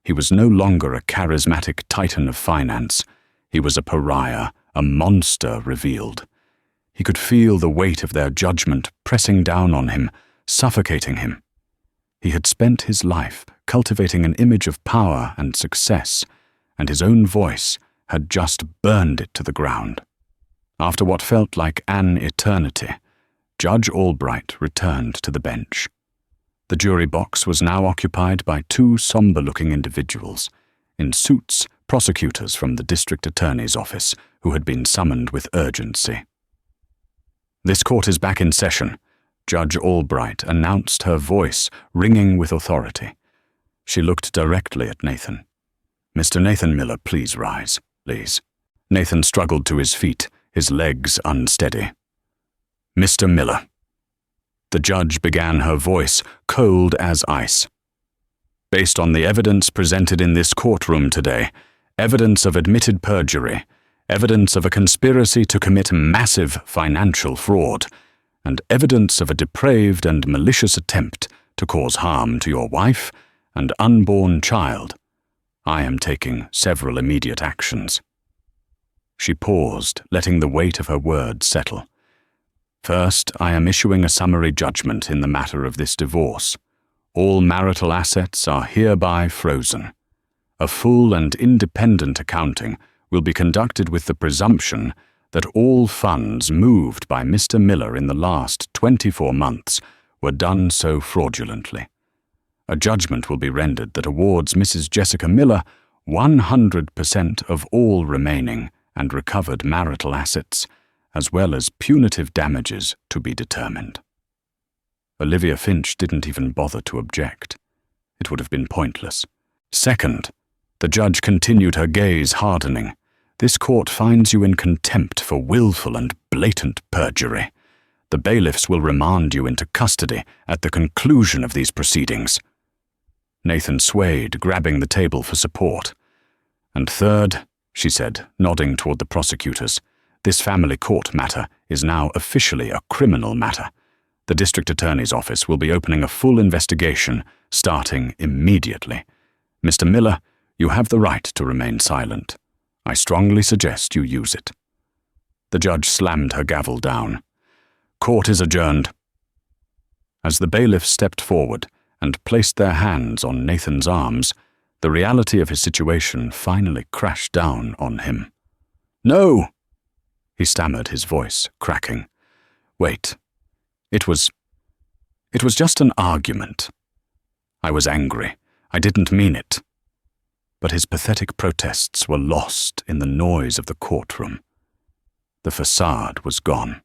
A: He was no longer a charismatic titan of finance. He was a pariah, a monster revealed. He could feel the weight of their judgment pressing down on him, suffocating him. He had spent his life cultivating an image of power and success, and his own voice had just burned it to the ground. After what felt like an eternity, Judge Albright returned to the bench. The jury box was now occupied by two somber-looking individuals, in suits, prosecutors from the district attorney's office, who had been summoned with urgency. "This court is back in session," Judge Albright announced, her voice ringing with authority. She looked directly at Nathan. "Mr. Nathan Miller, please rise, please." Nathan struggled to his feet, his legs unsteady. "Mr. Miller." The judge began, her voice cold as ice. "Based on the evidence presented in this courtroom today, evidence of admitted perjury, evidence of a conspiracy to commit massive financial fraud, and evidence of a depraved and malicious attempt to cause harm to your wife and unborn child, I am taking several immediate actions." She paused, letting the weight of her words settle. "First, I am issuing a summary judgment in the matter of this divorce. All marital assets are hereby frozen. A full and independent accounting will be conducted with the presumption that all funds moved by Mr. Miller in the last 24 months were done so fraudulently. A judgment will be rendered that awards Mrs. Jessica Miller 100% of all remaining and recovered marital assets, as well as punitive damages to be determined." Olivia Finch didn't even bother to object. It would have been pointless. "Second," the judge continued, her gaze hardening, "this court finds you in contempt for willful and blatant perjury. The bailiffs will remand you into custody at the conclusion of these proceedings." Nathan swayed, grabbing the table for support. "And third," she said, nodding toward the prosecutors, "this family court matter is now officially a criminal matter. The district attorney's office will be opening a full investigation, starting immediately. Mr. Miller, you have the right to remain silent. I strongly suggest you use it." The judge slammed her gavel down. "Court is adjourned." As the bailiffs stepped forward and placed their hands on Nathan's arms, the reality of his situation finally crashed down on him. "No!" he stammered, his voice cracking. "Wait. It was just an argument. I was angry. I didn't mean it." But his pathetic protests were lost in the noise of the courtroom. The facade was gone.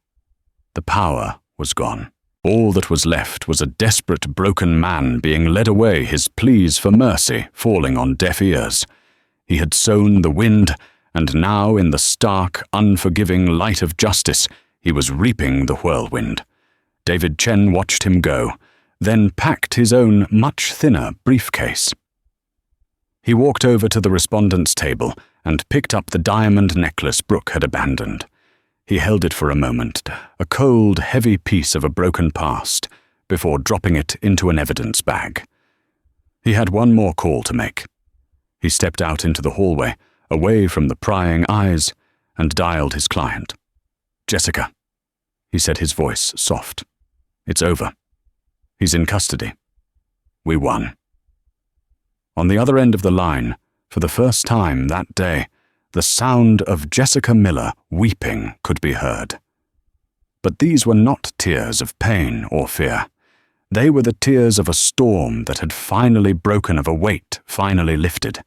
A: The power was gone. All that was left was a desperate, broken man being led away, his pleas for mercy falling on deaf ears. He had sown the wind, and now in the stark, unforgiving light of justice, he was reaping the whirlwind. David Chen watched him go, then packed his own much thinner briefcase. He walked over to the respondent's table and picked up the diamond necklace Brooke had abandoned. He held it for a moment, a cold, heavy piece of a broken past, before dropping it into an evidence bag. He had one more call to make. He stepped out into the hallway, away from the prying eyes, and dialed his client. "Jessica," he said, his voice soft. "It's over. He's in custody. We won." On the other end of the line, for the first time that day, the sound of Jessica Miller weeping could be heard. But these were not tears of pain or fear. They were the tears of a storm that had finally broken, of a weight finally lifted.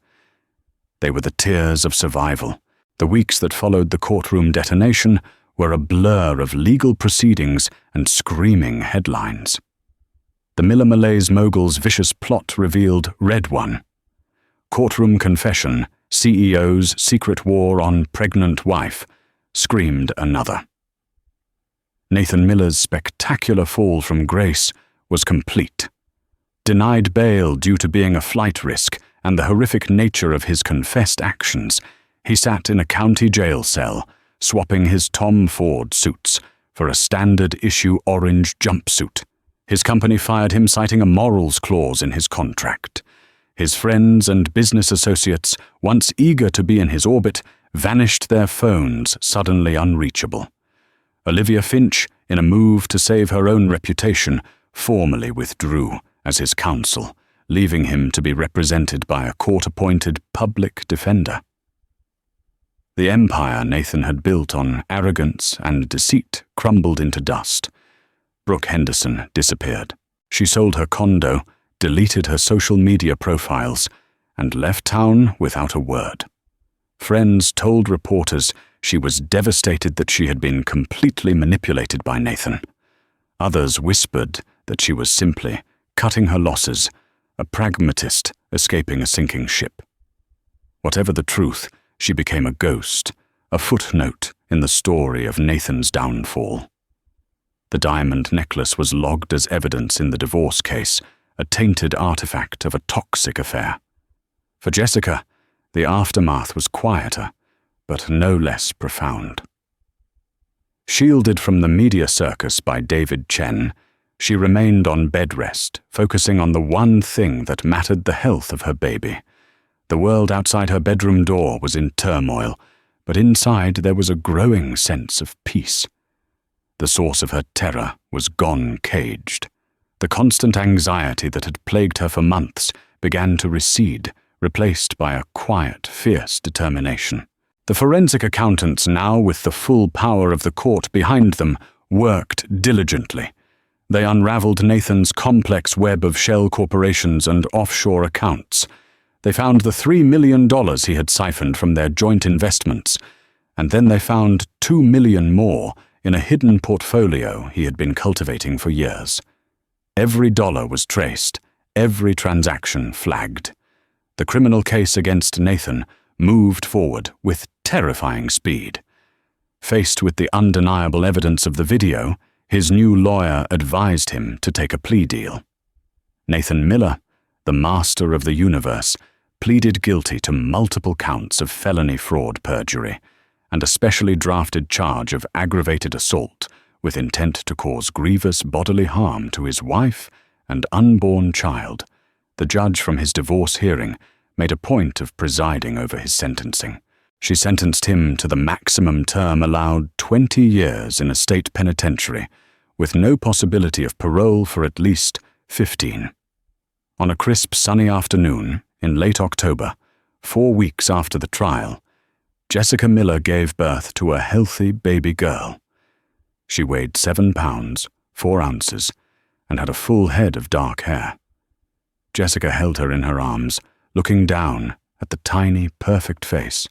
A: They were the tears of survival. The weeks that followed the courtroom detonation were a blur of legal proceedings and screaming headlines. The Miller Malays mogul's vicious plot revealed Red One. Courtroom confession, CEO's secret war on pregnant wife, screamed another. Nathan Miller's spectacular fall from grace was complete. Denied bail due to being a flight risk and the horrific nature of his confessed actions, he sat in a county jail cell, swapping his Tom Ford suits, for a standard-issue orange jumpsuit. His company fired him citing a morals clause in his contract. His friends and business associates, once eager to be in his orbit, vanished, their phones suddenly unreachable. Olivia Finch, in a move to save her own reputation, formally withdrew as his counsel, leaving him to be represented by a court-appointed public defender. The empire Nathan had built on arrogance and deceit crumbled into dust. Brooke Henderson disappeared. She sold her condo, deleted her social media profiles, and left town without a word. Friends told reporters she was devastated that she had been completely manipulated by Nathan. Others whispered that she was simply cutting her losses, a pragmatist escaping a sinking ship. Whatever the truth, she became a ghost, a footnote in the story of Nathan's downfall. The diamond necklace was logged as evidence in the divorce case, a tainted artifact of a toxic affair. For Jessica, the aftermath was quieter, but no less profound. Shielded from the media circus by David Chen, she remained on bed rest, focusing on the one thing that mattered: the health of her baby. The world outside her bedroom door was in turmoil, but inside there was a growing sense of peace. The source of her terror was gone caged. The constant anxiety that had plagued her for months began to recede, replaced by a quiet, fierce determination. The forensic accountants, now with the full power of the court behind them, worked diligently. They unraveled Nathan's complex web of shell corporations and offshore accounts. They found the $3 million he had siphoned from their joint investments, and then they found $2 million more in a hidden portfolio he had been cultivating for years. Every dollar was traced, every transaction flagged. The criminal case against Nathan moved forward with terrifying speed. Faced with the undeniable evidence of the video, his new lawyer advised him to take a plea deal. Nathan Miller, the master of the universe, pleaded guilty to multiple counts of felony fraud perjury and a specially drafted charge of aggravated assault with intent to cause grievous bodily harm to his wife and unborn child. The judge from his divorce hearing made a point of presiding over his sentencing. She sentenced him to the maximum term allowed, 20 years in a state penitentiary, with no possibility of parole for at least 15. On a crisp sunny afternoon in late October, 4 weeks after the trial, Jessica Miller gave birth to a healthy baby girl. She weighed 7 pounds, 4 ounces, and had a full head of dark hair. Jessica held her in her arms, looking down at the tiny, perfect face,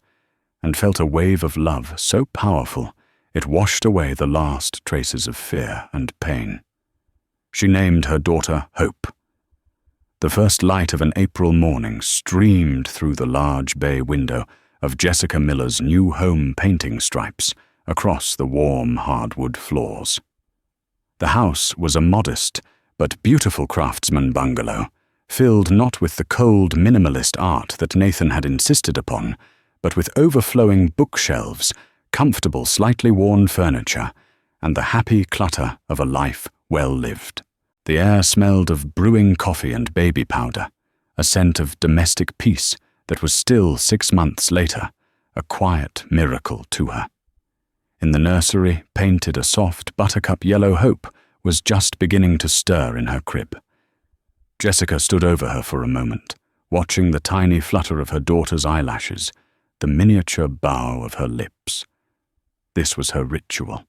A: and felt a wave of love so powerful it washed away the last traces of fear and pain. She named her daughter Hope. The first light of an April morning streamed through the large bay window of Jessica Miller's new home painting stripes across the warm hardwood floors. The house was a modest but beautiful craftsman bungalow, filled not with the cold minimalist art that Nathan had insisted upon, but with overflowing bookshelves, comfortable slightly worn furniture, and the happy clutter of a life well lived. The air smelled of brewing coffee and baby powder, a scent of domestic peace that was still 6 months later, a quiet miracle to her. In the nursery, painted a soft buttercup yellow Hope was just beginning to stir in her crib. Jessica stood over her for a moment, watching the tiny flutter of her daughter's eyelashes, the miniature bow of her lips. This was her ritual.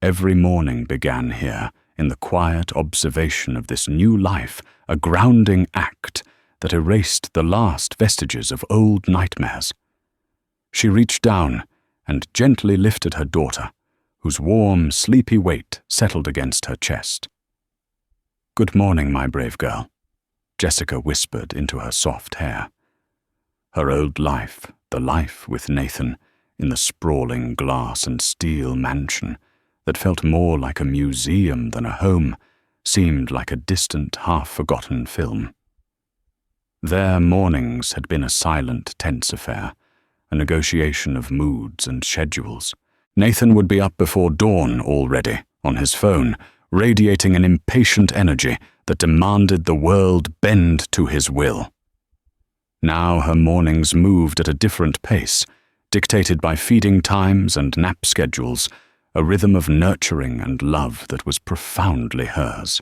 A: Every morning began here, in the quiet observation of this new life, a grounding act that erased the last vestiges of old nightmares. She reached down and gently lifted her daughter, whose warm, sleepy weight settled against her chest. "Good morning, my brave girl," Jessica whispered into her soft hair. Her old life, the life with Nathan, in the sprawling glass and steel mansion that felt more like a museum than a home, seemed like a distant, half-forgotten film. Their mornings had been a silent, tense affair, a negotiation of moods and schedules. Nathan would be up before dawn already, on his phone, radiating an impatient energy that demanded the world bend to his will. Now her mornings moved at a different pace, dictated by feeding times and nap schedules, a rhythm of nurturing and love that was profoundly hers.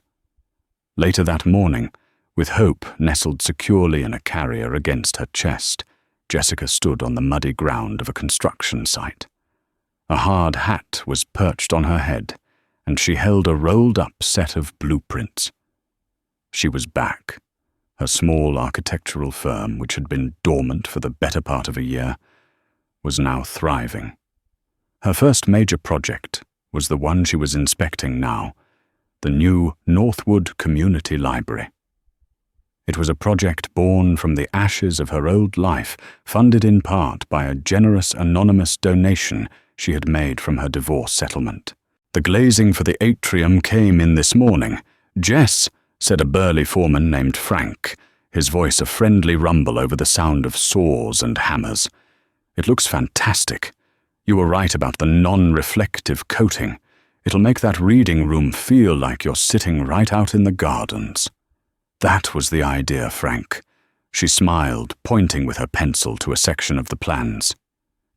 A: Later that morning, with Hope nestled securely in a carrier against her chest, Jessica stood on the muddy ground of a construction site. A hard hat was perched on her head, and she held a rolled-up set of blueprints. She was back. Her small architectural firm, which had been dormant for the better part of a year, was now thriving. Her first major project was the one she was inspecting now, the new Northwood Community Library. It was a project born from the ashes of her old life, funded in part by a generous anonymous donation she had made from her divorce settlement. The glazing for the atrium came in this morning. "Jess," said a burly foreman named Frank, his voice a friendly rumble over the sound of saws and hammers. "It looks fantastic. You were right about the non-reflective coating. It'll make that reading room feel like you're sitting right out in the gardens." That was the idea, Frank. She smiled, pointing with her pencil to a section of the plans.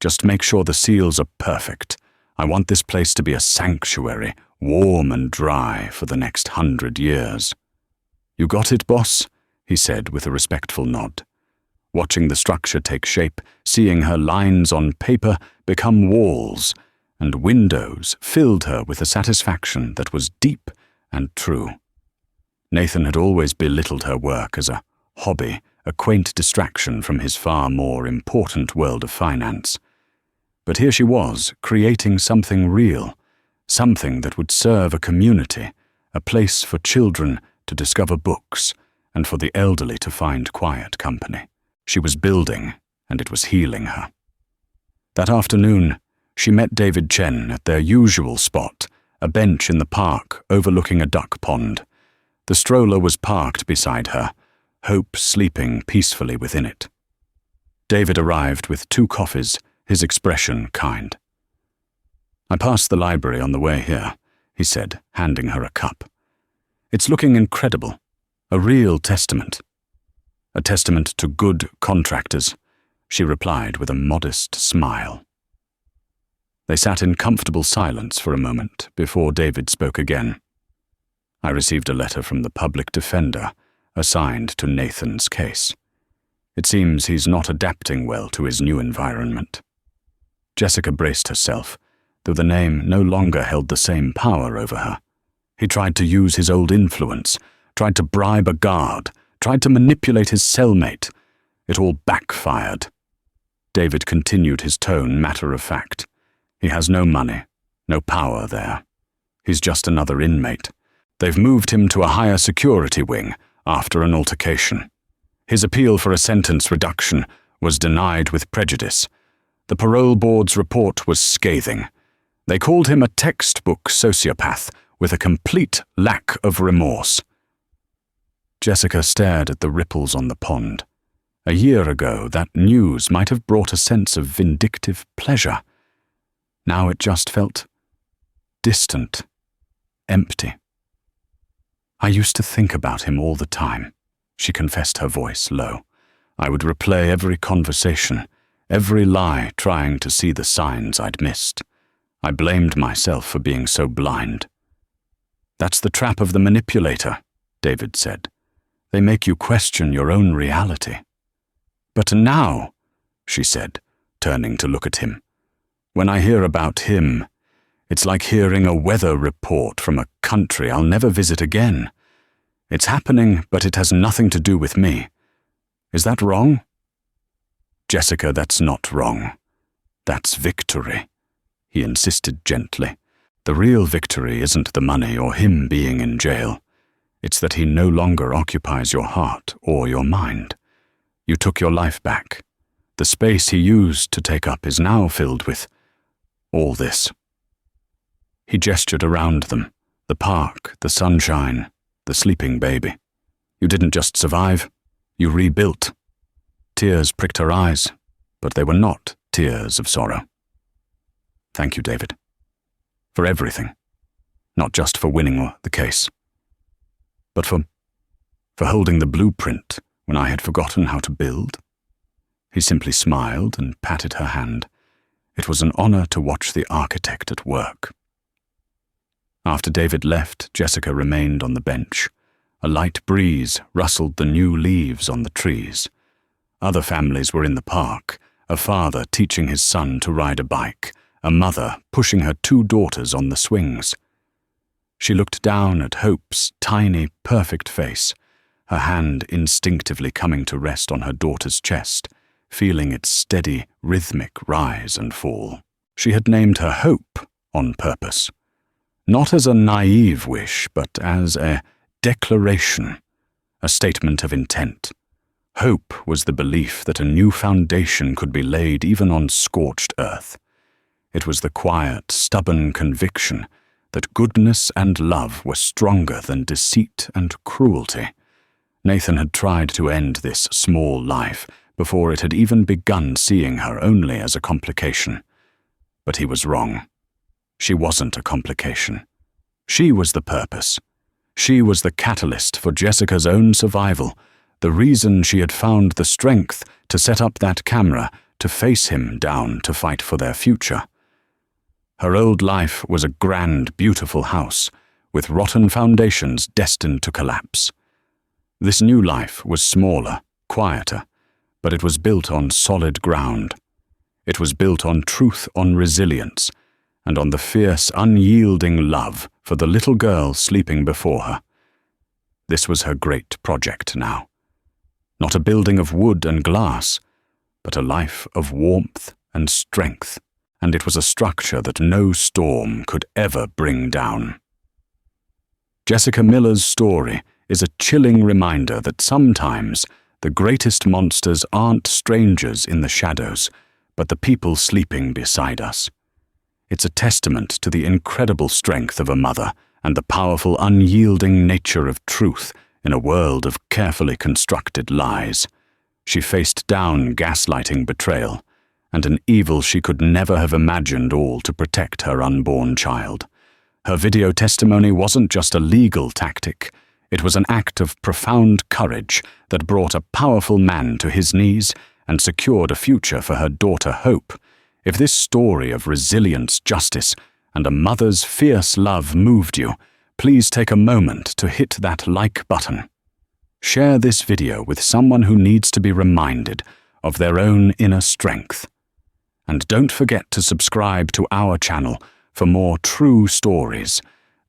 A: "Just make sure the seals are perfect. I want this place to be a sanctuary, warm and dry for the next 100 years. "You got it, boss?" he said with a respectful nod. Watching the structure take shape, seeing her lines on paper become walls and windows filled her with a satisfaction that was deep and true. Nathan had always belittled her work as a hobby, a quaint distraction from his far more important world of finance. But here she was, creating something real, something that would serve a community, a place for children to discover books and for the elderly to find quiet company. She was building, and it was healing her. That afternoon, she met David Chen at their usual spot, a bench in the park overlooking a duck pond. The stroller was parked beside her, Hope sleeping peacefully within it. David arrived with 2 coffees, his expression kind. "I passed the library on the way here," he said, handing her a cup. "It's looking incredible, a real testament." "A testament to good contractors," she replied with a modest smile. They sat in comfortable silence for a moment before David spoke again. "I received a letter from the public defender assigned to Nathan's case. It seems he's not adapting well to his new environment." Jessica braced herself, though the name no longer held the same power over her. He tried to use his old influence, tried to bribe a guard, tried to manipulate his cellmate. It all backfired. David continued, his tone matter of fact. "He has no money, no power there. He's just another inmate. They've moved him to a higher security wing after an altercation. His appeal for a sentence reduction was denied with prejudice. The parole board's report was scathing. They called him a textbook sociopath with a complete lack of remorse." Jessica stared at the ripples on the pond. A year ago, that news might have brought a sense of vindictive pleasure. Now it just felt distant, empty. "I used to think about him all the time," she confessed, her voice low. "I would replay every conversation, every lie, trying to see the signs I'd missed. I blamed myself for being so blind." "That's the trap of the manipulator," David said. "They make you question your own reality." "But now," she said, turning to look at him, "when I hear about him, it's like hearing a weather report from a country I'll never visit again. It's happening, but it has nothing to do with me. Is that wrong?" "Jessica, that's not wrong. That's victory," he insisted gently. "The real victory isn't the money or him being in jail. It's that he no longer occupies your heart or your mind. You took your life back. The space he used to take up is now filled with all this." He gestured around them, the park, the sunshine, the sleeping baby. "You didn't just survive, you rebuilt." Tears pricked her eyes, but they were not tears of sorrow. Thank you, David. For everything. Not just for winning the case, but for holding the blueprint when I had forgotten how to build. He simply smiled and patted her hand. It was an honor to watch the architect at work. After David left, Jessica remained on the bench. A light breeze rustled the new leaves on the trees. Other families were in the park, a father teaching his son to ride a bike, a mother pushing her 2 daughters on the swings. She looked down at Hope's tiny, perfect face, her hand instinctively coming to rest on her daughter's chest, feeling its steady, rhythmic rise and fall. She had named her Hope on purpose, not as a naive wish, but as a declaration, a statement of intent. Hope was the belief that a new foundation could be laid even on scorched earth. It was the quiet, stubborn conviction that goodness and love were stronger than deceit and cruelty. Nathan had tried to end this small life before it had even begun seeing her only as a complication. But he was wrong. She wasn't a complication. She was the purpose. She was the catalyst for Jessica's own survival, the reason she had found the strength to set up that camera, to face him down to fight for their future. Her old life was a grand, beautiful house, with rotten foundations destined to collapse. This new life was smaller, quieter, but it was built on solid ground. It was built on truth, on resilience, and on the fierce, unyielding love for the little girl sleeping before her. This was her great project now. Not a building of wood and glass, but a life of warmth and strength, and it was a structure that no storm could ever bring down. Jessica Miller's story is a chilling reminder that sometimes the greatest monsters aren't strangers in the shadows, but the people sleeping beside us. It's a testament to the incredible strength of a mother and the powerful, unyielding nature of truth in a world of carefully constructed lies. She faced down gaslighting, betrayal, and an evil she could never have imagined, all to protect her unborn child. Her video testimony wasn't just a legal tactic. It was an act of profound courage that brought a powerful man to his knees and secured a future for her daughter Hope. If this story of resilience, justice, and a mother's fierce love moved you, please take a moment to hit that like button. Share this video with someone who needs to be reminded of their own inner strength. And don't forget to subscribe to our channel for more true stories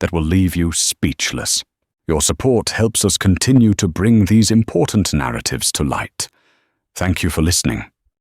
A: that will leave you speechless. Your support helps us continue to bring these important narratives to light. Thank you for listening.